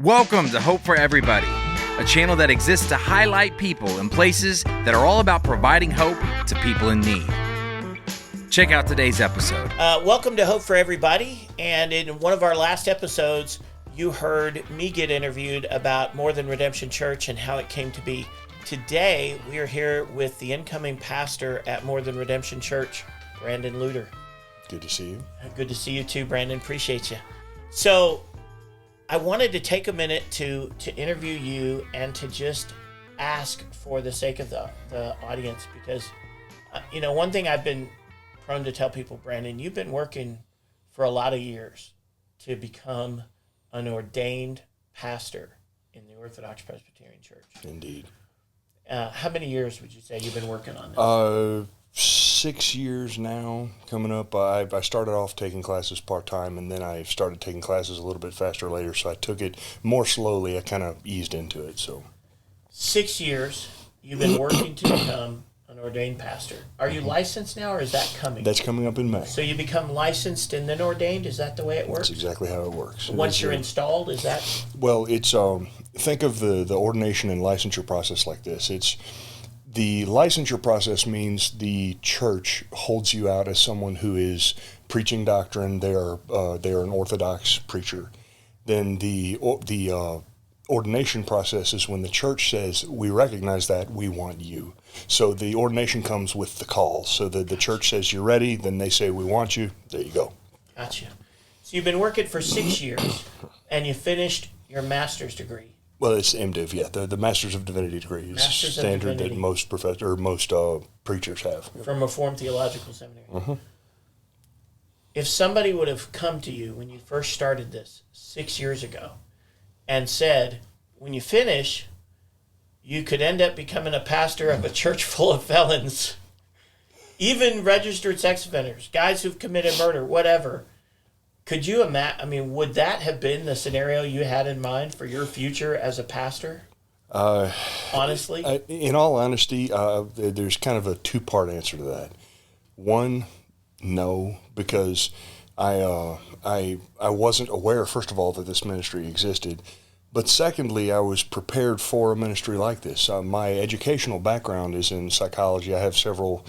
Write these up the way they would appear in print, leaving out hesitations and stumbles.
Welcome to Hope for Everybody, a channel that exists to highlight people and places that are all about providing hope to people in need. Check out today's episode. Welcome to Hope for Everybody. And in one of our last episodes, you heard me get interviewed about More Than Redemption Church and how it came to be. Today, we are here with the incoming pastor at More Than Redemption Church, Brandon Luter. Good to see you. Good to see you too, Brandon. Appreciate you. So, I wanted to take a minute to interview you and to just ask for the sake of the audience because, one thing I've been prone to tell people, Brandon, you've been working for a lot of years to become an ordained pastor in the Orthodox Presbyterian Church. Indeed. How many years would you say you've been working on this? 6 years now coming up. I started off taking classes part-time, and then I started taking classes a little bit faster later, so I took it more slowly. I kind of eased into it. So 6 years you've been working to become an ordained pastor. Are you licensed now, or is that coming? That's coming up in May. So you become licensed and then ordained? Is that the way it works? That's exactly how it works. Once you're installed, is that? Well, it's think of the ordination and licensure process like this. The licensure process means the church holds you out as someone who is preaching doctrine. They are an Orthodox preacher. Then the ordination process is when the church says, we recognize that, we want you. So the ordination comes with the call. So the church says, you're ready. Then they say, we want you. There you go. Gotcha. So you've been working for 6 years, and you finished your master's degree. Well, it's MDiv, yeah. The Master's of Divinity degree is standard that most preachers have. From Reformed Theological Seminary. Mm-hmm. If somebody would have come to you when you first started this 6 years ago and said, when you finish, you could end up becoming a pastor of a church full of felons, even registered sex offenders, guys who've committed murder, whatever, could you imagine, would that have been the scenario you had in mind for your future as a pastor? Honestly? In all honesty, there's kind of a two-part answer to that. One, no, because I wasn't aware, first of all, that this ministry existed. But secondly, I was prepared for a ministry like this. My educational background is in psychology. I have several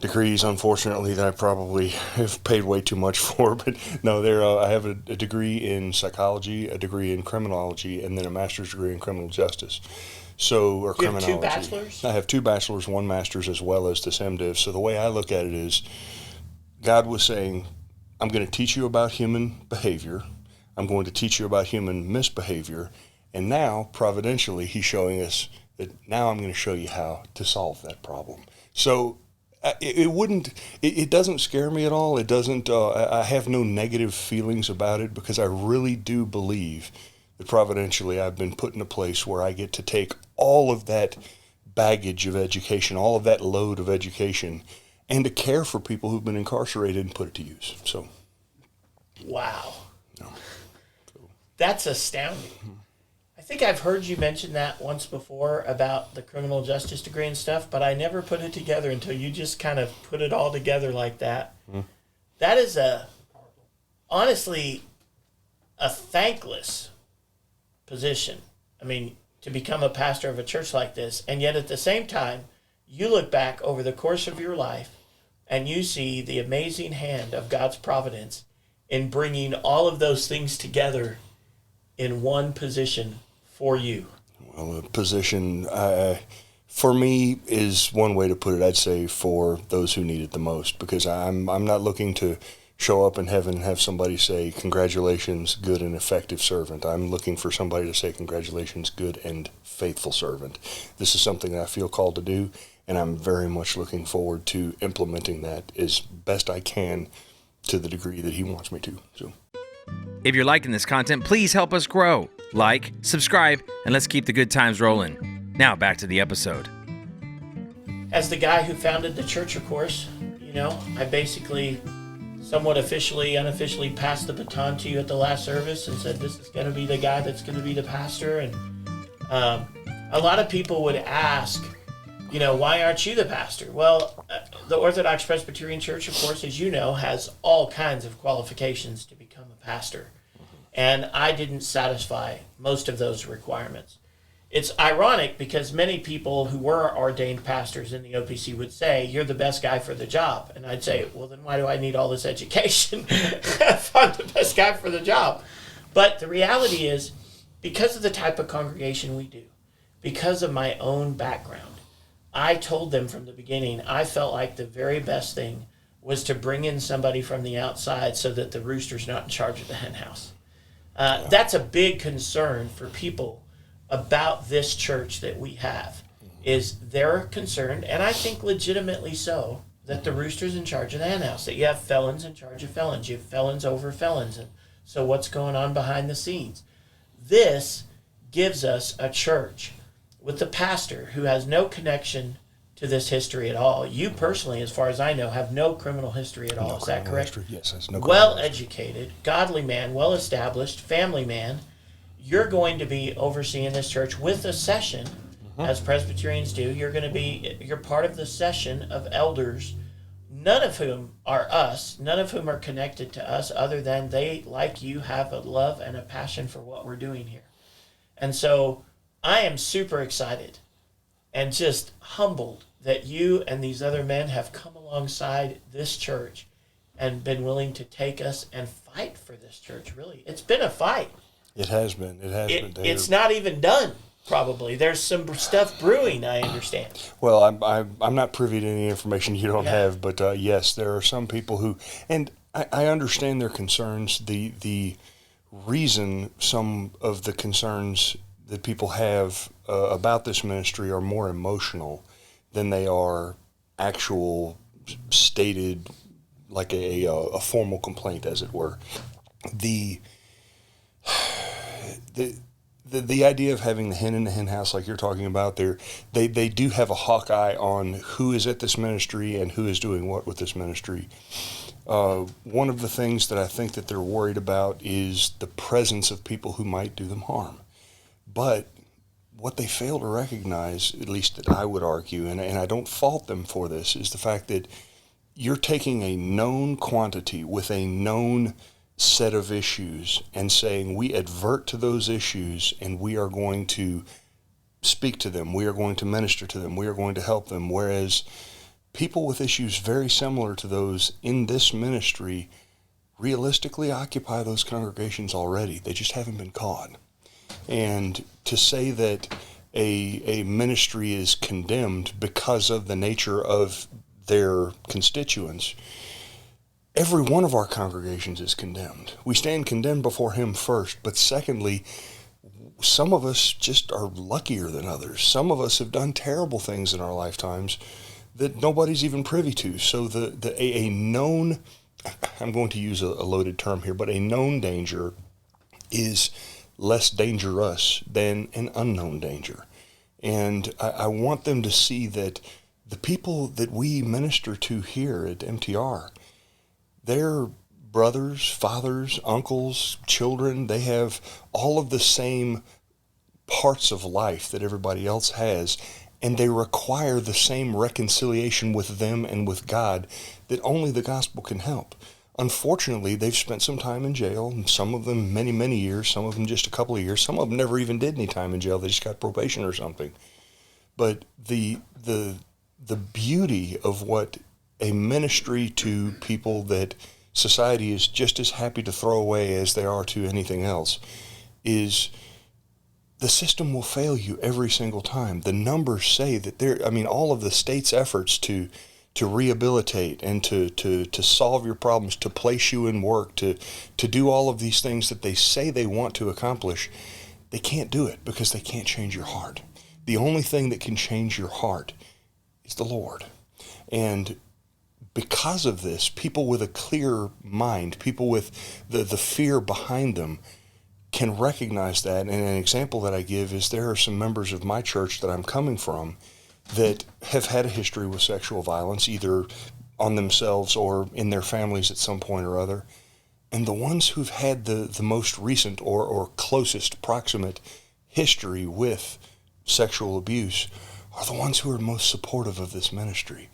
degrees, unfortunately, that I probably have paid way too much for. But no, I have a degree in psychology, a degree in criminology, and then a master's degree in criminal justice. Or criminology. You have 2 bachelors? I have 2 bachelors, 1 master's, as well as this MDiv. So the way I look at it is, God was saying, I'm going to teach you about human behavior. I'm going to teach you about human misbehavior. And now, providentially, he's showing us that now I'm going to show you how to solve that problem. So it doesn't scare me at all. It doesn't, I have no negative feelings about it because I really do believe that providentially I've been put in a place where I get to take all of that baggage of education, all of that load of education, and to care for people who've been incarcerated and put it to use. So. Wow. No. That's astounding. I think I've heard you mention that once before about the criminal justice degree and stuff, but I never put it together until you just kind of put it all together like that. That is honestly, a thankless position. To become a pastor of a church like this, and yet at the same time, you look back over the course of your life and you see the amazing hand of God's providence in bringing all of those things together in one position for you. Well, a position, for me, is one way to put it, I'd say, for those who need it the most, because I'm not looking to show up in heaven and have somebody say, congratulations, good and effective servant. I'm looking for somebody to say, congratulations, good and faithful servant. This is something that I feel called to do, and I'm very much looking forward to implementing that as best I can to the degree that he wants me to. So. If you're liking this content, please help us grow. Like, subscribe, and let's keep the good times rolling. Now back to the episode. As the guy who founded the church, of course, I basically somewhat unofficially passed the baton to you at the last service and said, this is going to be the guy that's going to be the pastor. And a lot of people would ask, why aren't you the pastor? Well, the Orthodox Presbyterian Church, of course, as you know, has all kinds of qualifications to become a pastor. And I didn't satisfy most of those requirements. It's ironic because many people who were ordained pastors in the OPC would say, you're the best guy for the job. And I'd say, well, then why do I need all this education if I'm the best guy for the job? But the reality is, because of the type of congregation we do, because of my own background, I told them from the beginning, I felt like the very best thing was to bring in somebody from the outside so that the rooster's not in charge of the hen house. That's a big concern for people about this church that we have, is they're concerned, and I think legitimately so, that the rooster's in charge of the hen house, that you have felons in charge of felons, you have felons over felons, and so what's going on behind the scenes? This gives us a church with the pastor who has no connection to this history at all. You personally, as far as I know, have no criminal history at all. No Is that correct? History. Yes, that's no well educated, godly man, well established, family man. You're going to be overseeing this church with a session, as Presbyterians do. You're part of the session of elders, none of whom are us, none of whom are connected to us, other than they, like you, have a love and a passion for what we're doing here. And so I am super excited and just humbled that you and these other men have come alongside this church and been willing to take us and fight for this church, really. It's been a fight. It has been. It's not even done, probably. There's some stuff brewing, I understand. Well, I'm not privy to any information you don't have, but yes, there are some people who, and I understand their concerns. The reason some of the concerns that people have about this ministry are more emotional than they are actual stated, like a formal complaint, as it were. The idea of having the hen in the hen house, like you're talking about there, they do have a hawk eye on who is at this ministry and who is doing what with this ministry. One of the things that I think that they're worried about is the presence of people who might do them harm. But what they fail to recognize, at least that I would argue, and I don't fault them for this, is the fact that you're taking a known quantity with a known set of issues and saying we advert to those issues and we are going to speak to them, we are going to minister to them, we are going to help them, whereas people with issues very similar to those in this ministry realistically occupy those congregations already. They just haven't been caught. And to say that a ministry is condemned because of the nature of their constituents, every one of our congregations is condemned. We stand condemned before Him first, but secondly, some of us just are luckier than others. Some of us have done terrible things in our lifetimes that nobody's even privy to. So a known, I'm going to use a loaded term here, but a known danger is less dangerous than an unknown danger. And I want them to see that the people that we minister to here at MTR, they're brothers, fathers, uncles, children. They have all of the same parts of life that everybody else has, and they require the same reconciliation with them and with God that only the gospel can help. Unfortunately, they've spent some time in jail, and some of them many, many years, some of them just a couple of years. Some of them never even did any time in jail. They just got probation or something. But the beauty of what a ministry to people that society is just as happy to throw away as they are to anything else is the system will fail you every single time. The numbers say that all of the state's efforts to rehabilitate and to solve your problems, to place you in work, to do all of these things that they say they want to accomplish, they can't do it because they can't change your heart. The only thing that can change your heart is the Lord. And because of this, people with a clear mind, people with the fear behind them can recognize that. And an example that I give is there are some members of my church that I'm coming from that have had a history with sexual violence, either on themselves or in their families at some point or other. And the ones who've had the most recent or closest proximate history with sexual abuse are the ones who are most supportive of this ministry.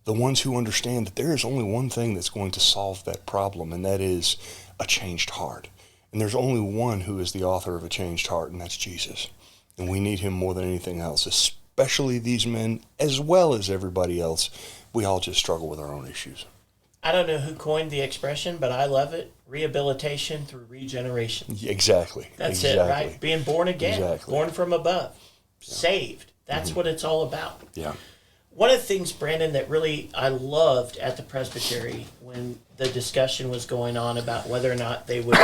The ones who understand that there is only one thing that's going to solve that problem, and that is a changed heart. And there's only one who is the author of a changed heart, and that's Jesus. And we need him more than anything else, especially these men, as well as everybody else. We all just struggle with our own issues. I don't know who coined the expression, but I love it. Rehabilitation through regeneration. Exactly. That's exactly. it, right? Being born again, born from above, saved. That's what it's all about. Yeah. One of the things, Brandon, that really I loved at the presbytery when the discussion was going on about whether or not they would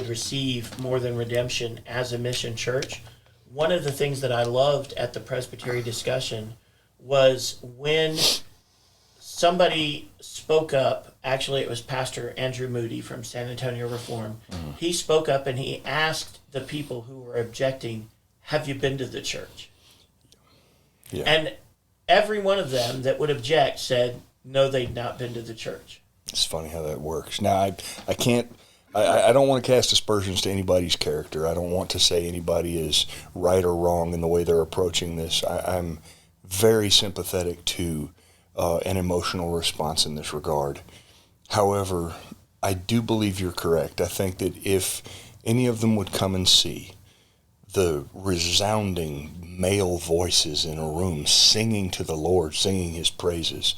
receive More Than Redemption as a mission church, one of the things that I loved at the presbytery discussion was when somebody spoke up. Actually, it was Pastor Andrew Moody from San Antonio Reform. He spoke up and he asked the people who were objecting, have you been to the church? Yeah. And every one of them that would object said, no, they'd not been to the church. It's funny how that works. Now, I can't, I don't want to cast aspersions to anybody's character. I don't want to say anybody is right or wrong in the way they're approaching this. I'm very sympathetic to an emotional response in this regard. However, I do believe you're correct. I think that if any of them would come and see the resounding male voices in a room singing to the Lord, singing his praises,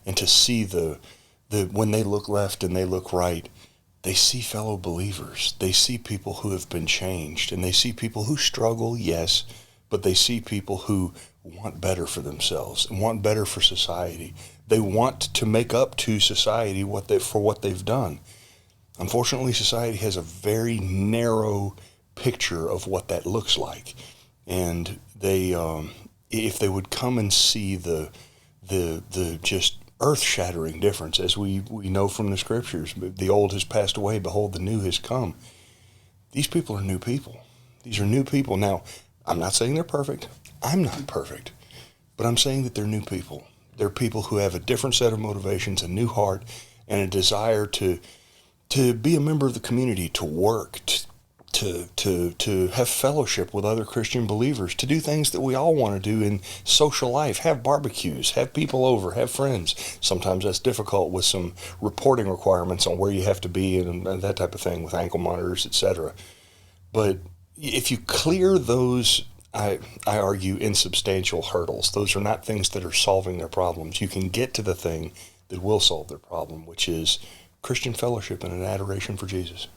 and to see the when they look left and they look right, they see fellow believers. They see people who have been changed, and they see people who struggle, yes, but they see people who want better for themselves and want better for society. They want to make up to society for what they've done. Unfortunately, society has a very narrow picture of what that looks like, and they, if they would come and see the just earth-shattering difference, as we know from the scriptures, the old has passed away, behold, the new has come. These people are new people. These are new people. Now, I'm not saying they're perfect. I'm not perfect, but I'm saying that they're new people. They're people who have a different set of motivations, a new heart, and a desire to be a member of the community, to work, to have fellowship with other Christian believers, to do things that we all want to do in social life, have barbecues, have people over, have friends. Sometimes that's difficult with some reporting requirements on where you have to be and that type of thing with ankle monitors, etc. But if you clear those, I argue, insubstantial hurdles, those are not things that are solving their problems. You can get to the thing that will solve their problem, which is Christian fellowship and an adoration for Jesus.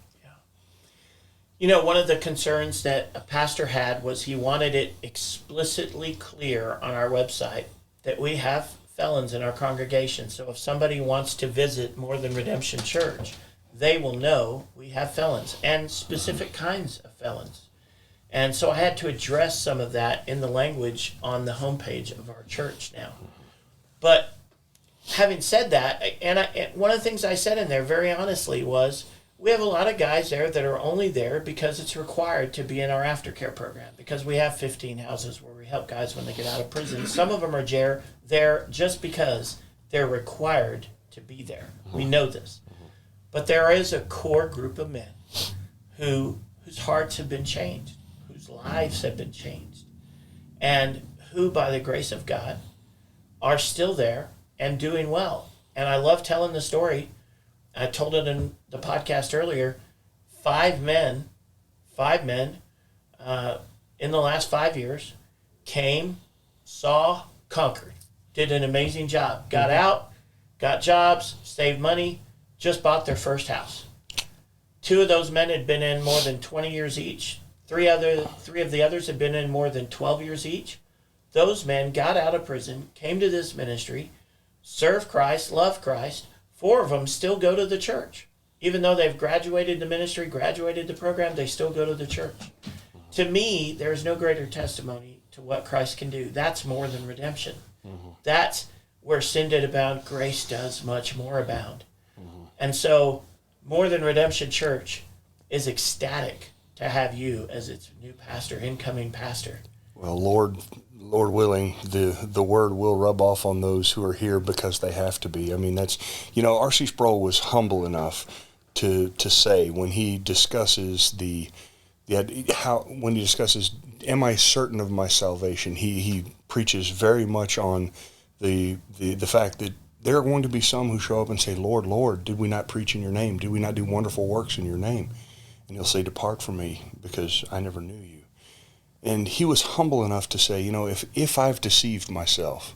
You know, one of the concerns that a pastor had was he wanted it explicitly clear on our website that we have felons in our congregation. So if somebody wants to visit More Than Redemption Church, they will know we have felons and specific kinds of felons. And so I had to address some of that in the language on the homepage of our church now. But having said that, and one of the things I said in there very honestly was, we have a lot of guys there that are only there because it's required to be in our aftercare program, because we have 15 houses where we help guys when they get out of prison. Some of them are there just because they're required to be there. We know this. But there is a core group of men whose hearts have been changed, whose lives have been changed, and who, by the grace of God, are still there and doing well. And I love telling the story. I told it in the podcast earlier. 5 men in the last 5 years came, saw, conquered, did an amazing job, got out, got jobs, saved money, just bought their first house. 2 of those men had been in more than 20 years each. 3 of the others had been in more than 12 years each. Those men got out of prison, came to this ministry, served Christ, loved Christ. 4 of them still go to the church. Even though they've graduated the ministry, graduated the program, they still go to the church. To me, there's no greater testimony to what Christ can do. That's more than redemption. That's where sin did abound, grace does much more abound. And so, More Than Redemption Church is ecstatic to have you as its new pastor, incoming pastor. Well, Lord willing, the word will rub off on those who are here because they have to be. I mean, that's, R.C. Sproul was humble enough to say when he discusses when he discusses, am I certain of my salvation? He preaches very much on the fact that there are going to be some who show up and say, Lord, Lord, did we not preach in your name? Did we not do wonderful works in your name? And he'll say, depart from me, because I never knew you. And he was humble enough to say, if I've deceived myself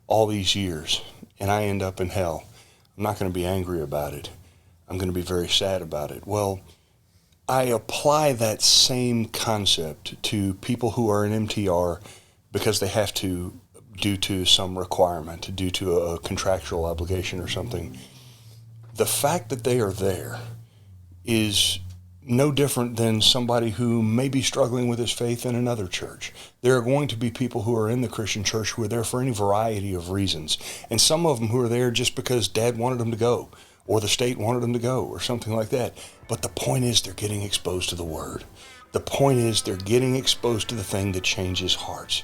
all these years and I end up in hell, I'm not going to be angry about it. I'm going to be very sad about it. Well, I apply that same concept to people who are in MTR because they have to, due to some requirement, due to a contractual obligation or something. The fact that they are there is no different than somebody who may be struggling with his faith in another church. There are going to be people who are in the Christian church who are there for any variety of reasons. And some of them who are there just because dad wanted them to go, or the state wanted them to go, or something like that. But the point is they're getting exposed to the Word. The point is they're getting exposed to the thing that changes hearts.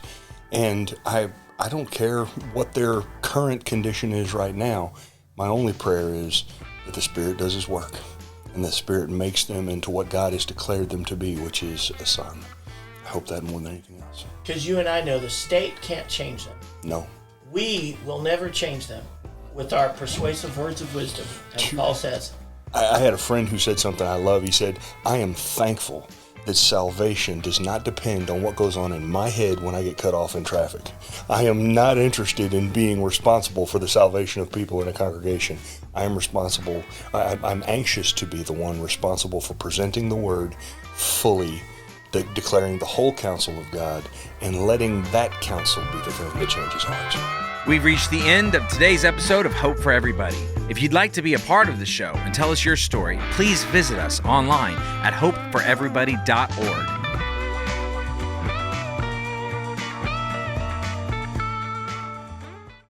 And I don't care what their current condition is right now. My only prayer is that the Spirit does His work, and the Spirit makes them into what God has declared them to be, which is a son. I hope that more than anything else. Because you and I know the state can't change them. No. We will never change them with our persuasive words of wisdom, as Paul says. I had a friend who said something I love. He said, I am thankful that salvation does not depend on what goes on in my head when I get cut off in traffic. I am not interested in being responsible for the salvation of people in a congregation. I'm anxious to be the one responsible for presenting the Word fully, declaring the whole counsel of God, and letting that counsel be the thing that changes hearts. We've reached the end of today's episode of Hope for Everybody. If you'd like to be a part of the show and tell us your story, please visit us online at hopeforeverybody.org.